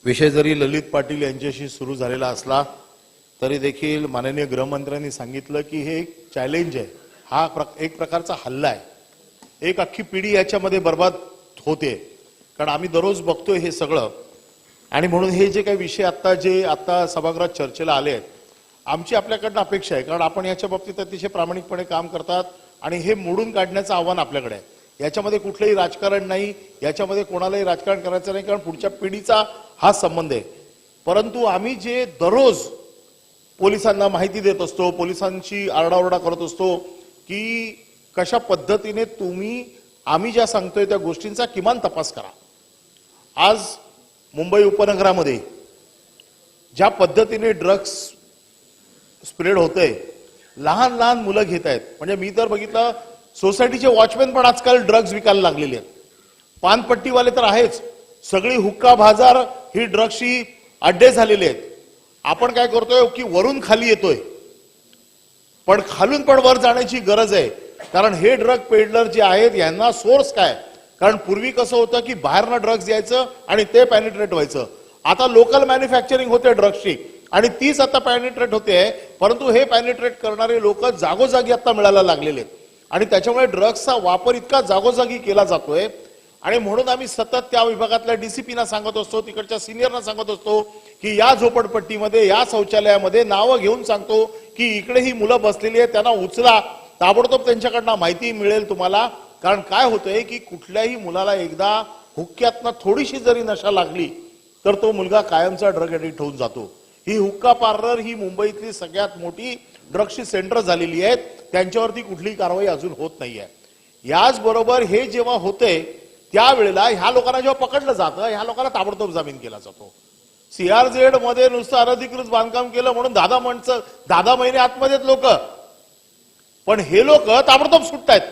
विषय जरी ललित पाटील यांच्याशी सुरू झालेला असला तरी देखील माननीय गृहमंत्र्यांनी सांगितलं की हे एक चॅलेंज आहे, हा एक प्रकारचा हल्ला आहे, एक अख्खी पिढी याच्यामध्ये बर्बाद होते। कारण आम्ही दररोज बघतोय हे सगळं, आणि म्हणून हे जे काही विषय आता सभागृहात चर्चेला आले आहेत, आमची आपल्याकडनं अपेक्षा आहे, कारण आपण याच्या बाबतीत अतिशय प्रामाणिकपणे काम करतात आणि हे मोडून काढण्याचं आव्हान आपल्याकडे आहे। याच्यामध्ये कुठलंही राजकारण नाही, याच्यामध्ये कोणालाही राजकारण करायचं नाही, कारण पुढच्या पिढीचा हा संबंध आहे। परंतु आम्ही जे दररोज पोलिसांना माहिती देत असतो, पोलिसांची आरडाओरडा करत असतो की कशा पद्धतीने तुम्ही आम्ही ज्या सांगतोय त्या गोष्टींचा किमान तपास करा। आज मुंबई उपनगरामध्ये ज्या पद्धतीने ड्रग्स स्प्रेड होतंय, लहान लहान मुलं घेत आहेत, म्हणजे मी तर बघितलं सोसायटीचे वॉचमॅन पण आजकाल ड्रग्ज विकायला लागलेले आहेत, पानपट्टीवाले तर आहेच, सगळी हुक्का बाजार ही ड्रग्सची अड्डे झालेले आहेत। आपण काय करतोय की वरून खाली येतोय, पण खालून पण वर जाण्याची गरज आहे, कारण हे ड्रग पेडलर जे आहेत यांना सोर्स काय, कारण पूर्वी कसं होतं की बाहेरनं ड्रग्ज यायचं आणि ते पॅनिट्रेट व्हायचं, आता लोकल मॅन्युफॅक्चरिंग होते ड्रग्सची आणि तीच आता पॅनिट्रेट होते, परंतु हे पॅनिट्रेट करणारे लोक जागोजागी आता मिळायला लागलेले आहेत आणि त्याच्यामुळे ड्रग्सचा वापर इतका जागोजागी केला जातोय। आणि म्हणून आम्ही सतत त्या विभागातल्या डीसीपीना सांगत असतो, तिकडच्या सिनियरना सांगत असतो की या झोपडपट्टीमध्ये या शौचालयामध्ये नावं घेऊन सांगतो की इकडे ही मुलं बसलेली आहेत, त्यांना उचला, ताबडतोब त्यांच्याकडनं माहिती मिळेल तुम्हाला। कारण काय होतंय की कुठल्याही मुलाला एकदा हुक्क्यातनं थोडीशी जरी नशा लागली तर तो मुलगा कायमचा ड्रग ऍडिक्ट होऊन जातो। ही हुक्का पार्लर ही मुंबईतली सगळ्यात मोठी ड्रग्सची सेंटर झालेली आहेत, त्यांच्यावरती कुठलीही कारवाई अजून होत नाहीये। याचबरोबर हे जेव्हा होते त्यावेळेला ह्या लोकांना जेव्हा पकडलं जातं, ह्या लोकांना ताबडतोब जामीन केला जातो। सीआरझेड मध्ये नुसतं अनधिकृत बांधकाम केलं म्हणून 10 महिने आतमध्ये लोक, पण हे लोक ताबडतोब सुटतायत,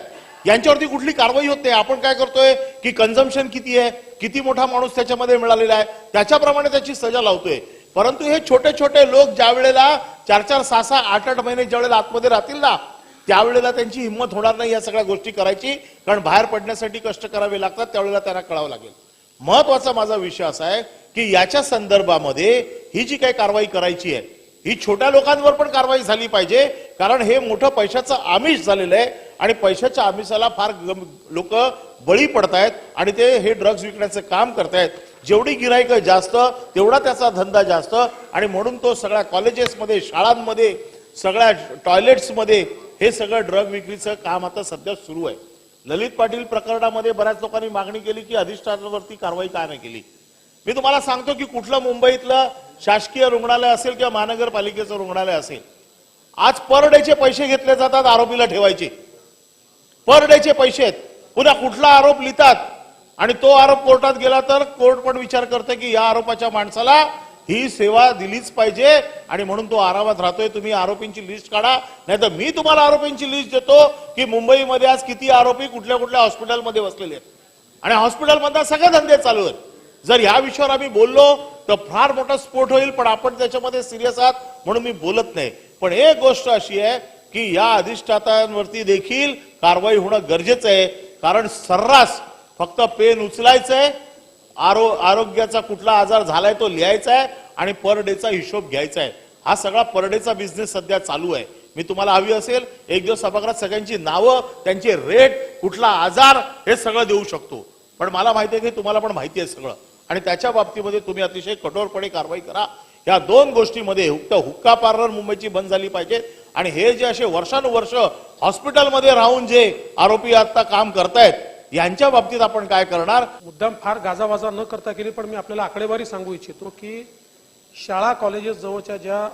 यांच्यावरती कुठली कारवाई होत नाही। आपण काय करतोय की कन्झम्पशन किती आहे, किती मोठा माणूस त्याच्यामध्ये मिळालेला आहे त्याच्याप्रमाणे त्याची सजा लावतोय, परंतु हे छोटे छोटे लोक ज्या वेळेला 4-4, 6-6, 8-8 महिने ज्या वेळेला आतमध्ये राहतील ना, त्यावेळेला त्यांची हिंमत होणार नाही या सगळ्या गोष्टी करायची, कारण बाहेर पडण्यासाठी कष्ट करावे लागतात, त्यावेळेला त्यांना कळावं लागेल। महत्वाचा माझा विषय असा आहे की याच्या संदर्भामध्ये ही जी काही कारवाई करायची आहे ही छोट्या लोकांवर पण कारवाई झाली पाहिजे, कारण हे मोठं पैशाचं आमिष झालेलं आहे आणि पैशाच्या आमिषाला फार लोक बळी पडतायत आणि ते हे ड्रग्ज विकण्याचं काम करतायत। जेवढी गिराईक जास्त तेवढा त्याचा धंदा जास्त, आणि म्हणून तो सगळ्या कॉलेजेसमध्ये, शाळांमध्ये, सगळ्या टॉयलेट्समध्ये हे सगळं ड्रग विक्रीचं काम आता सध्या सुरू आहे। ललित पाटील प्रकरणामध्ये बऱ्याच लोकांनी मागणी केली की अधिष्ठानावरती कारवाई का नाही केली। मी तुम्हाला सांगतो की कुठलं मुंबईतलं शासकीय रुग्णालय असेल किंवा महानगरपालिकेचं रुग्णालय असेल, आज पर डेचे पैसे घेतले जातात आरोपीला ठेवायचे, पर डेचे पैसे आहेत। पुन्हा कुठला आरोप लिहितात आणि तो आरोप कोर्टात गेला तर कोर्ट पण विचार करते की या आरोपाच्या माणसाला ही सेवा दिलीच पाहिजे आणि म्हणून तो आरामात राहतोय। तुम्ही आरोपींची लिस्ट काढा, नाहीतर मी तुम्हाला आरोपींची लिस्ट देतो की मुंबईमध्ये आज किती आरोपी कुठल्या कुठल्या हॉस्पिटलमध्ये बसलेले आहेत आणि हॉस्पिटलमधला सगळे धंदे चालू आहेत। जर या विषयावर आम्ही बोललो तर फार मोठा स्फोट होईल, पण आपण त्याच्यामध्ये सिरियस आहात म्हणून मी बोलत नाही। पण एक गोष्ट अशी आहे की या अधिष्ठातांवरती देखील कारवाई होणं गरजेचं आहे, कारण सर्रास फक्त पेन उचलायचंय, आरोग्याचा कुठला आजार झालाय तो लिहायचा आहे आणि पर डेचा हिशोब घ्यायचा आहे। हा सगळा पर डेचा बिझनेस सध्या चालू आहे। मी तुम्हाला हवी असेल एक दिवस सभागृहात सगळ्यांची नावं, त्यांचे रेट, कुठला आजार हे सगळं देऊ शकतो, पण मला माहिती आहे की तुम्हाला पण माहिती आहे सगळं, आणि त्याच्या बाबतीमध्ये तुम्ही अतिशय कठोरपणे कारवाई करा। या दोन गोष्टीमध्ये हुक्का पार्लर मुंबईची बंद झाली पाहिजे, आणि हे जे असे वर्षानुवर्ष हॉस्पिटलमध्ये राहून जे आरोपी आता काम करतायत यांच्या बाबतीत आपण काय करणार। मुद्दाम फार गाजावाजा न करता केली, पण मी आपल्याला आकडेवारी सांगू इच्छितो की शाळा कॉलेजेस जवळच्या ज्या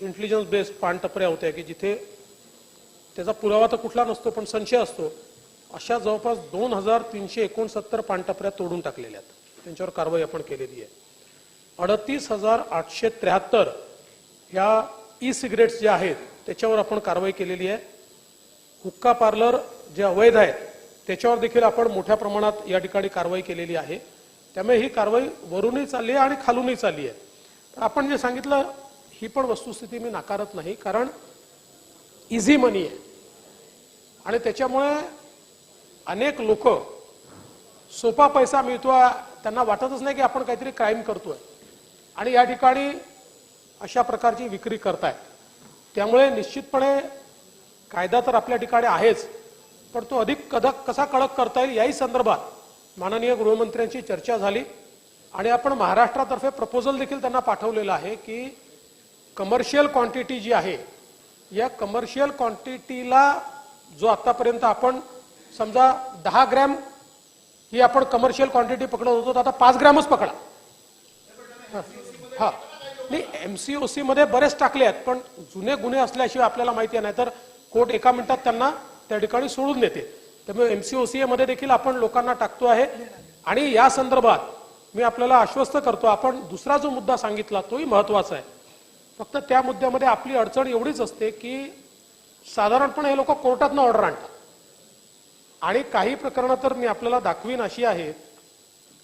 इंटेलिजन्स बेस्ड पानटपऱ्या होत्या की जिथे त्याचा पुरावा तर कुठला नसतो पण संशय असतो, अशा जवळपास 2369 पानटपऱ्या तोडून टाकलेल्या आहेत, त्यांच्यावर कारवाई आपण केलेली आहे। 38,873 या ई सिगरेट्स ज्या आहेत त्याच्यावर आपण कारवाई केलेली आहे। हुक्का पार्लर जे अवैध आहेत त्याच्यावर देखील आपण मोठ्या प्रमाणात या ठिकाणी कारवाई केलेली आहे। त्यामुळे ही कारवाई वरूनही चालली आहे आणि खालूनही चालली आहे। आपण जे सांगितलं ही पण वस्तुस्थिती मी नाकारत नाही, कारण इझी मनी आहे आणि त्याच्यामुळे अनेक लोक सोपा पैसा मिळतो, त्यांना वाटतच नाही की आपण काहीतरी क्राईम करतोय। आणि या ठिकाणी अशा प्रकारची विक्री करतायत. त्यामुळे निश्चितपणे कायदा तर आपल्या ठिकाणी आहेच, पण तो अधिक कसा कडक करता येईल याही संदर्भात माननीय गृहमंत्र्यांची चर्चा झाली आणि आपण महाराष्ट्रातर्फे प्रपोजल देखील त्यांना पाठवलेलं आहे की कमर्शियल क्वांटिटी जी आहे या कमर्शियल क्वांटिटीला जो आतापर्यंत आपण समजा 10 ग्रॅम ही आपण कमर्शियल क्वांटिटी पकडत होतो तर आता 5 ग्रॅमच पकडा. हा नाही, एमसीओसी मध्ये बरेच टाकले आहेत, पण जुने गुन्हे असल्याशिवाय आपल्याला माहिती नाही तर कोर्ट एका मिनिटात त्यांना त्या ठिकाणी सोडून देते. त्यामुळे एमसीओसी मध्ये देखील आपण लोकांना टाकतो आहे. आणि या संदर्भात मी आपल्याला आश्वस्त करतो, आपण दुसरा जो मुद्दा सांगितला तोही महत्वाचा आहे. फक्त त्या मुद्द्यामध्ये आपली अडचण एवढीच असते की साधारणपणे हे लोक कोर्टातनं ऑर्डर आणतात आणि काही प्रकरणं तर मी आपल्याला दाखवीन अशी आहेत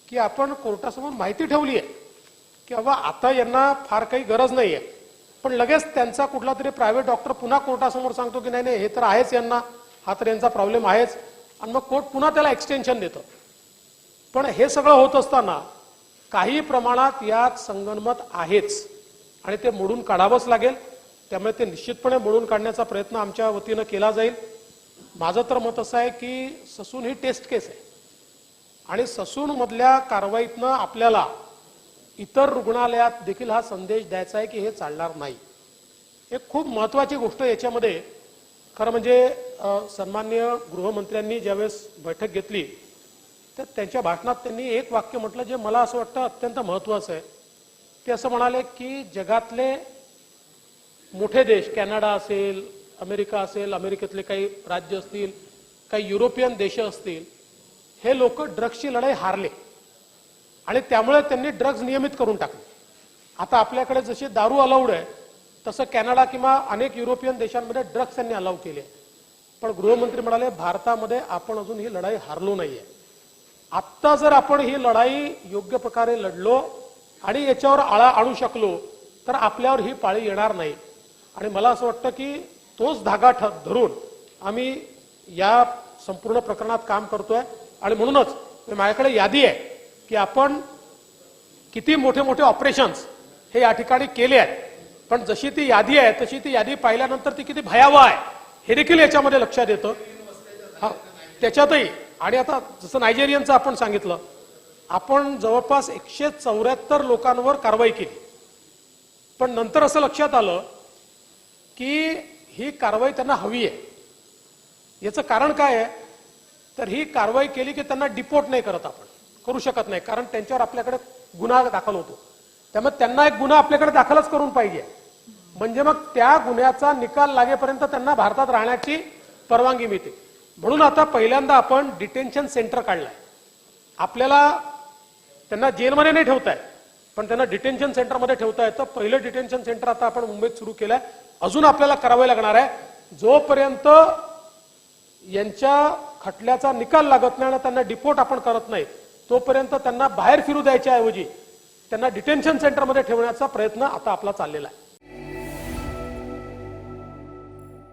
की आपण कोर्टासमोर माहिती ठेवली आहे की बाबा आता यांना फार काही गरज नाहीये, पण लगेच त्यांचा कुठला तरी प्रायव्हेट डॉक्टर पुन्हा कोर्टासमोर सांगतो की नाही नाही हे तर आहेच, यांना हा तर यांचा प्रॉब्लेम आहेच, आणि मग कोर्ट पुन्हा त्याला एक्सटेन्शन देतं. पण हे सगळं होत असताना काही प्रमाणात यात संगनमत आहेच आणि ते मोडून काढावंच लागेल. त्यामुळे ते निश्चितपणे मोडून काढण्याचा प्रयत्न आमच्या वतीनं केला जाईल. माझं तर मत असं आहे की ससून ही टेस्ट केस आहे आणि ससून मधल्या कारवाईतनं आपल्याला इतर रुग्णालयात देखील हा संदेश द्यायचा आहे की हे चालणार नाही. एक खूप महत्वाची गोष्ट याच्यामध्ये खरं म्हणजे सन्माननीय गृहमंत्र्यांनी ज्यावेळेस बैठक घेतली तर त्यांच्या भाषणात त्यांनी एक वाक्य म्हटलं जे मला असं वाटतं अत्यंत महत्वाचं आहे. ते असं म्हणाले की जगातले मोठे देश, कॅनडा असेल, अमेरिका असेल, अमेरिकेतले काही राज्य असतील, काही युरोपियन देश असतील, हे लोक ड्रग्सची लढाई हारले आणि त्यामुळे त्यांनी ड्रग्ज नियमित करून टाकले. आता आपल्याकडे जशी दारू अलाउड आहे तसं कॅनडा किंवा अनेक युरोपियन देशांमध्ये ड्रग्स त्यांनी अलाउ केले. पण गृहमंत्री म्हणाले भारतामध्ये आपण अजून ही लढाई हारलो नाहीये. आत्ता जर आपण ही लढाई योग्य प्रकारे लढलो आणि याच्यावर आळा आणू शकलो तर आपल्यावर ही पाळी येणार नाही. आणि मला असं वाटतं की तोच धागा धरून आम्ही या संपूर्ण प्रकरणात काम करतोय. आणि म्हणूनच माझ्याकडे यादी आहे की आपण किती मोठे मोठे ऑपरेशन्स हे या ठिकाणी केले आहेत, पण जशी ती यादी आहे तशी ती यादी पाहिल्यानंतर ती किती भयावह आहे हे देखील याच्यामध्ये लक्षात येतं. हा त्याच्यातही आणि आता जसं नायजेरियनचं आपण सांगितलं, आपण जवळपास 174 लोकांवर कारवाई केली, पण नंतर असं लक्षात आलं की ही कारवाई त्यांना हवी आहे. याचं कारण काय आहे तर ही कारवाई केली की त्यांना डिपोर्ट नाही करत, आपण करू शकत नाही, कारण त्यांच्यावर आपल्याकडे गुन्हा दाखल होतो. त्यामुळे त्यांना एक गुन्हा आपल्याकडे दाखलच करून पाहिजे, म्हणजे मग त्या गुन्ह्याचा निकाल लागेपर्यंत त्यांना भारतात राहण्याची परवानगी मिळते. म्हणून आता पहिल्यांदा आपण डिटेन्शन सेंटर काढलाय. आपल्याला त्यांना जेलमध्ये नाही ठेवताय, पण त्यांना डिटेन्शन सेंटरमध्ये ठेवता येतं. पहिलं डिटेन्शन सेंटर आता आपण मुंबईत सुरू केलंय. अजून आपल्याला करावे लागणार आहे. जोपर्यंत यांच्या खटल्याचा निकाल लागत नाही आणि त्यांना डिपोर्ट आपण करत नाही तोपर्यंत त्यांना बाहेर फिरू द्यायच्या ऐवजी त्यांना डिटेन्शन सेंटरमध्ये ठेवण्याचा प्रयत्न आता आपला चाललेला आहे.